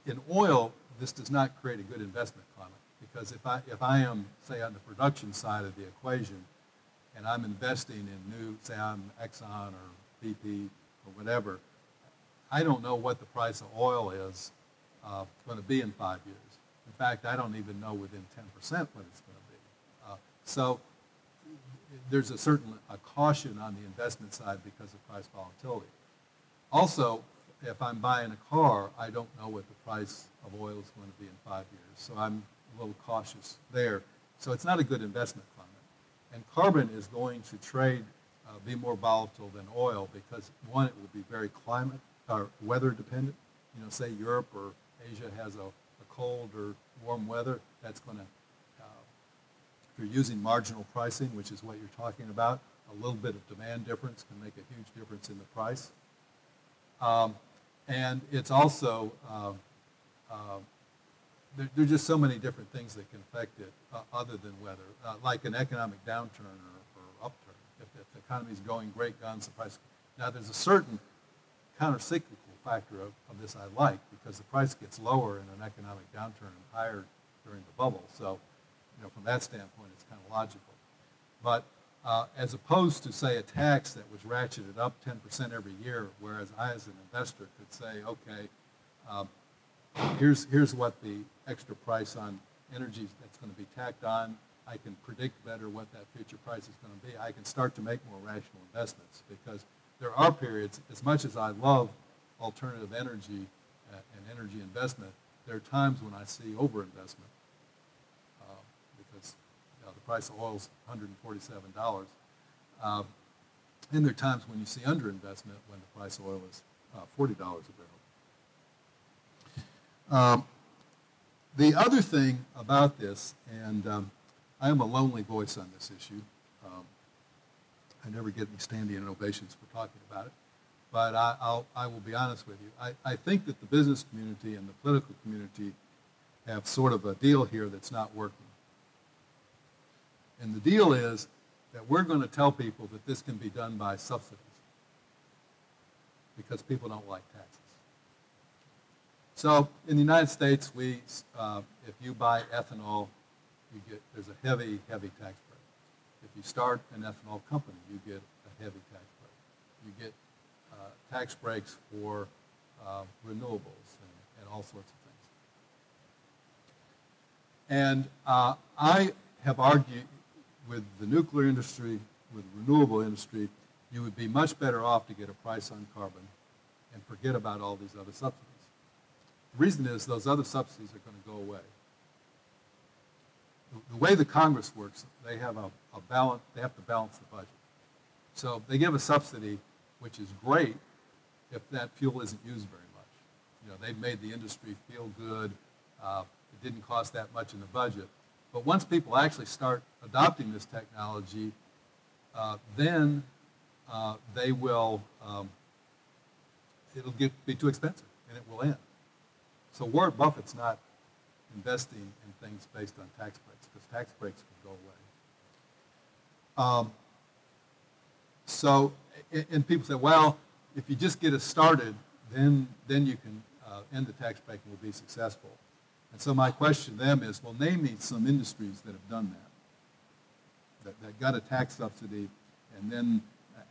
in oil, this does not create a good investment climate, because if I am, say, on the production side of the equation, and I'm investing in new, say I'm Exxon or BP or whatever, I don't know what the price of oil is going to be in 5 years. In fact, I don't even know within 10% what it's going to be. So there's a caution on the investment side because of price volatility. Also, if I'm buying a car, I don't know what the price of oil is going to be in 5 years. So I'm a little cautious there. So it's not a good investment climate. And carbon is going to trade, be more volatile than oil because, one, it will be very climate or weather dependent. You know, say Europe or Asia has a cold or warm weather, that's going to, if you're using marginal pricing, which is what you're talking about, a little bit of demand difference can make a huge difference in the price. And it's also, there are just so many different things that can affect it other than weather, like an economic downturn or upturn. If the economy is going great guns, the price. Now there's a certain counter-cyclical factor of this I like, because the price gets lower in an economic downturn and higher during the bubble. So, you know, from that standpoint, it's kind of logical. But as opposed to, say, a tax that was ratcheted up 10% every year, whereas I, as an investor, could say, okay, here's what the extra price on energy that's going to be tacked on. I can predict better what that future price is going to be. I can start to make more rational investments, because there are periods, as much as I love alternative energy and energy investment, there are times when I see overinvestment because the price of oil is $147. And there are times when you see underinvestment when the price of oil is $40 a barrel. The other thing about this, and I am a lonely voice on this issue. I never get any standing ovations for talking about it, but I will be honest with you. I think that the business community and the political community have sort of a deal here that's not working. And the deal is that we're going to tell people that this can be done by subsidies because people don't like taxes. So in the United States, if you buy ethanol, there's a heavy, heavy tax break. If you start an ethanol company, you get a heavy tax break. You get tax breaks for renewables and all sorts of things. And I have argued with the nuclear industry, with the renewable industry, you would be much better off to get a price on carbon and forget about all these other subsidies. The reason is those other subsidies are going to go away. The way the Congress works, they have they have to balance the budget. So they give a subsidy, which is great if that fuel isn't used very much. You know, they've made the industry feel good. It didn't cost that much in the budget. But once people actually start adopting this technology, then they will, it'll be too expensive and it will end. So Warren Buffett's not investing in things based on tax breaks, because tax breaks can go away. And people say, well, if you just get us started, then you can end the tax break and we'll be successful. And so my question to them is, well, name me some industries that have done that got a tax subsidy, and then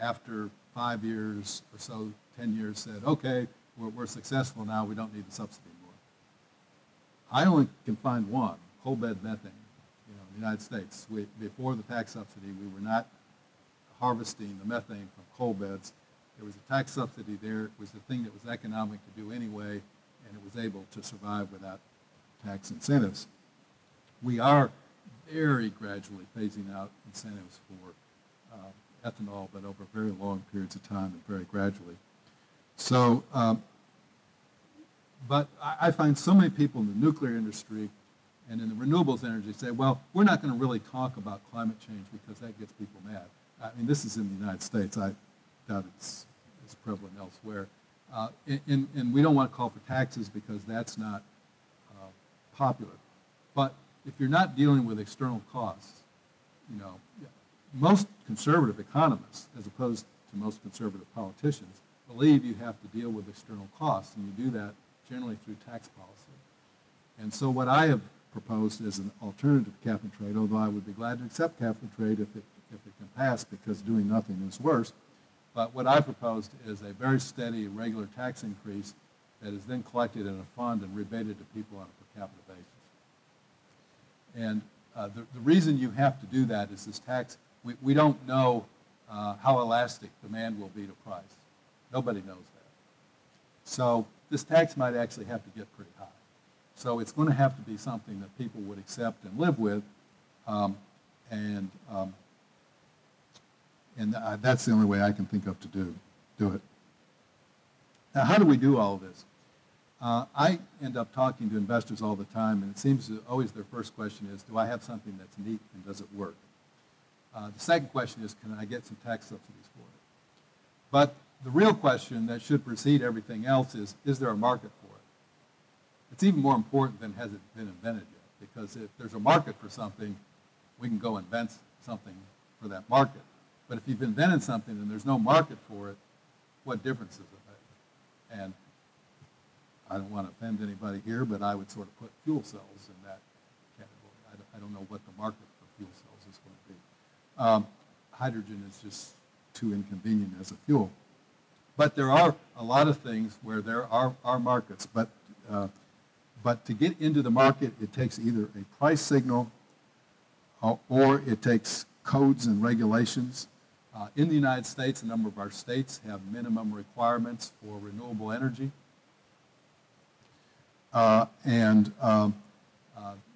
after 5 years or so, 10 years, said, okay, we're successful now, we don't need the subsidy anymore. I only can find one, coal bed methane. You know, in the United States, before the tax subsidy, we were not harvesting the methane from coal beds. There was a tax subsidy there. It was the thing that was economic to do anyway, and it was able to survive without tax incentives. We are very gradually phasing out incentives for ethanol, but over very long periods of time and very gradually. So, but I find so many people in the nuclear industry and in the renewables energy say, well, we're not going to really talk about climate change because that gets people mad. I mean, this is in the United States. I doubt it's prevalent elsewhere. And we don't want to call for taxes because that's not popular. But if you're not dealing with external costs, you know, most conservative economists, as opposed to most conservative politicians, believe you have to deal with external costs, and you do that generally through tax policy. And so what I have proposed is an alternative to cap and trade, although I would be glad to accept cap and trade if it can pass, because doing nothing is worse. But what I proposed is a very steady, regular tax increase that is then collected in a fund and rebated to people on a per capita basis. And the reason you have to do that is this tax, we don't know how elastic demand will be to price. Nobody knows that. So this tax might actually have to get pretty high. So it's going to have to be something that people would accept and live with, and that's the only way I can think of to do it. Now, how do we do all of this? I end up talking to investors all the time, and it seems that always their first question is, do I have something that's neat and does it work? The second question is, can I get some tax subsidies for it? But the real question that should precede everything else is there a market for it? It's even more important than has it been invented yet, because if there's a market for something, we can go invent something for that market. But if you've invented something and there's no market for it, what difference does it make? And I don't want to offend anybody here, but I would sort of put fuel cells in that category. I don't know what the market for fuel cells is going to be. Hydrogen is just too inconvenient as a fuel. But there are a lot of things where there are markets. But to get into the market, it takes either a price signal or it takes codes and regulations. In the United States, a number of our states have minimum requirements for renewable energy.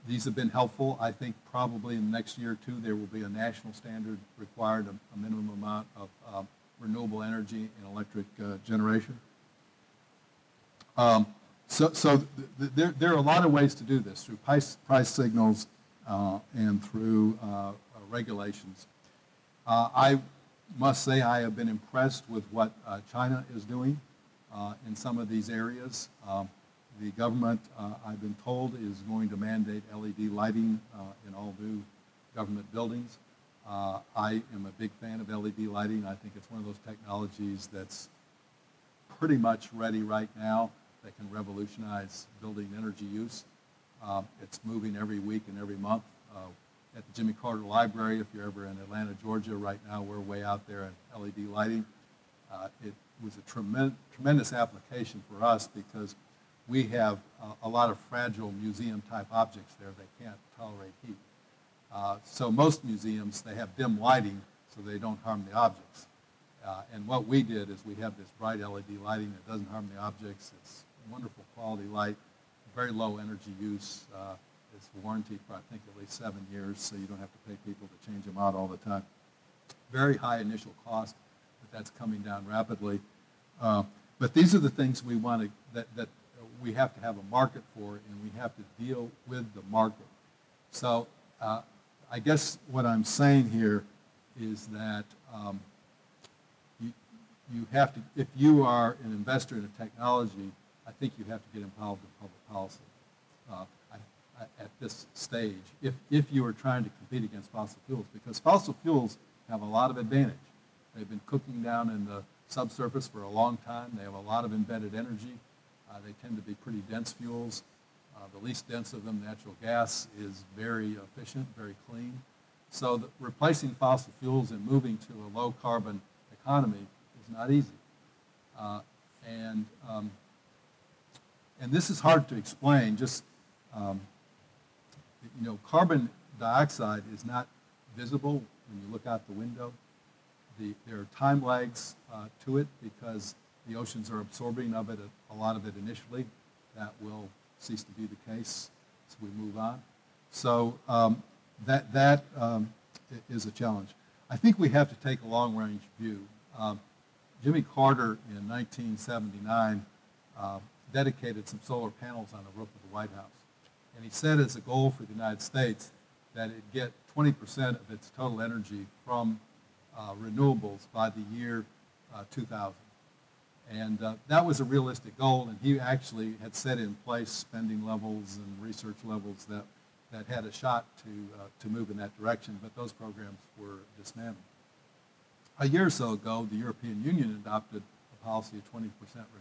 These have been helpful. I think probably in the next year or two there will be a national standard required a minimum amount of renewable energy in electric generation. So there are a lot of ways to do this, through price signals and through regulations. I must say I have been impressed with what China is doing in some of these areas. The government, I've been told, is going to mandate LED lighting in all new government buildings. I am a big fan of LED lighting. I think it's one of those technologies that's pretty much ready right now that can revolutionize building energy use. It's moving every week and every month. At the Jimmy Carter Library, if you're ever in Atlanta, Georgia, right now we're way out there in LED lighting. It was a tremendous application for us because we have a lot of fragile museum-type objects there that can't tolerate heat. So most museums, they have dim lighting so they don't harm the objects. And what we did is we have this bright LED lighting that doesn't harm the objects. It's wonderful quality light, very low energy use. It's warranted for, I think, at least 7 years, so you don't have to pay people to change them out all the time. Very high initial cost, but that's coming down rapidly. But these are the things we want to, that we have to have a market for, and we have to deal with the market. So I guess what I'm saying here is that you have to, if you are an investor in a technology, I think you have to get involved in public policy at this stage, if you are trying to compete against fossil fuels, because fossil fuels have a lot of advantage. They've been cooking down in the subsurface for a long time. They have a lot of embedded energy. They tend to be pretty dense fuels. The least dense of them, natural gas, is very efficient, very clean. So replacing fossil fuels and moving to a low-carbon economy is not easy. And this is hard to explain. Just carbon dioxide is not visible when you look out the window. There are time lags to it because the oceans are absorbing of it, a lot of it initially. That will cease to be the case as we move on. So that is a challenge. I think we have to take a long-range view. Jimmy Carter in 1979 dedicated some solar panels on the roof of the White House. And he set as a goal for the United States that it get 20% of its total energy from renewables by the year 2000. And that was a realistic goal, and he actually had set in place spending levels and research levels that had a shot to move in that direction, but those programs were dismantled. A year or so ago, the European Union adopted a policy of 20%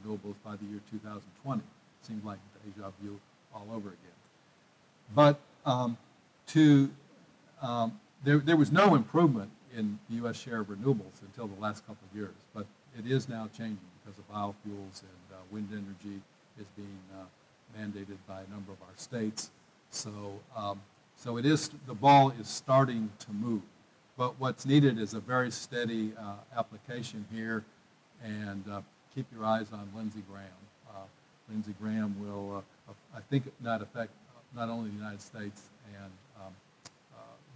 renewables by the year 2020. seems like deja vu all over again. But there was no improvement in the U.S. share of renewables until the last couple of years, but it is now changing because of biofuels, and wind energy is being mandated by a number of our states. So, so it is, the ball is starting to move. But what's needed is a very steady application here, and keep your eyes on Lindsey Graham. Lindsey Graham will, I think, not affect not only the United States and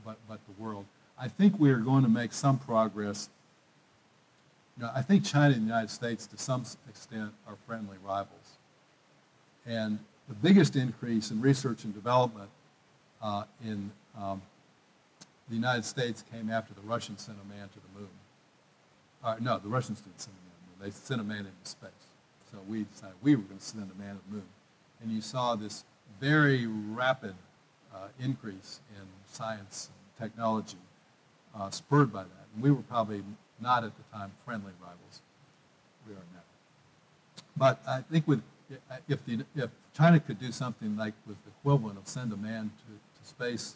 but the world. I think we are going to make some progress. You know, I think China and the United States, to some extent, are friendly rivals. And the biggest increase in research and development in the United States came after the Russians sent a man to the moon. No, the Russians didn't send a man to the moon. They sent a man into space. So we decided we were going to send a man to the moon. And you saw this very rapid increase in science and technology spurred by that. And we were probably not at the time friendly rivals. We are now. But I think if China could do something like with the equivalent of send a man to space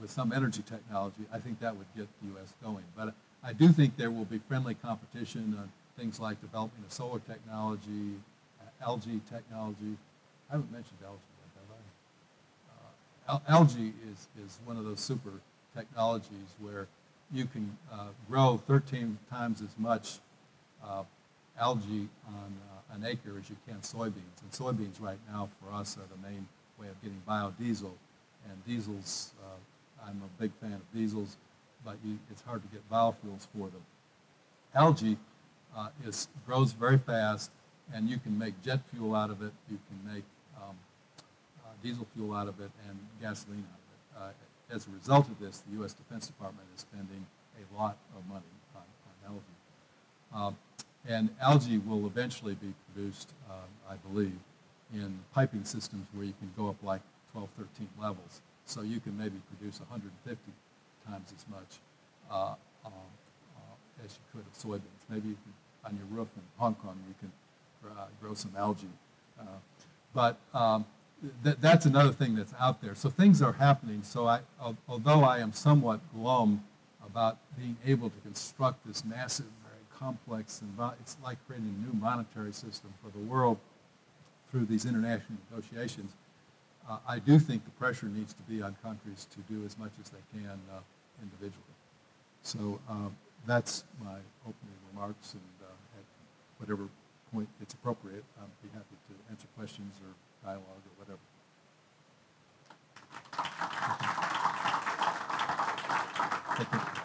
with some energy technology, I think that would get the U.S. going. But I do think there will be friendly competition on things like developing of solar technology, algae technology. I haven't mentioned algae yet, have I? Algae is one of those super technologies where you can grow 13 times as much algae on an acre as you can soybeans. And soybeans right now for us are the main way of getting biodiesel. And diesels, I'm a big fan of diesels, but it's hard to get biofuels for them. Algae grows very fast, and you can make jet fuel out of it. You can make diesel fuel out of it and gasoline out of it. As a result of this, the U.S. Defense Department is spending a lot of money on algae. And algae will eventually be produced, I believe, in piping systems where you can go up like 12, 13 levels. So you can maybe produce 150 times as much as you could of soybeans. Maybe you can, on your roof in Hong Kong, you can grow some algae. That's another thing that's out there. So things are happening. So although I am somewhat glum about being able to construct this massive, very complex, it's like creating a new monetary system for the world through these international negotiations, I do think the pressure needs to be on countries to do as much as they can individually. So that's my opening remarks, and at whatever point it's appropriate, I'd be happy to answer questions or dialogue or whatever. Thank you.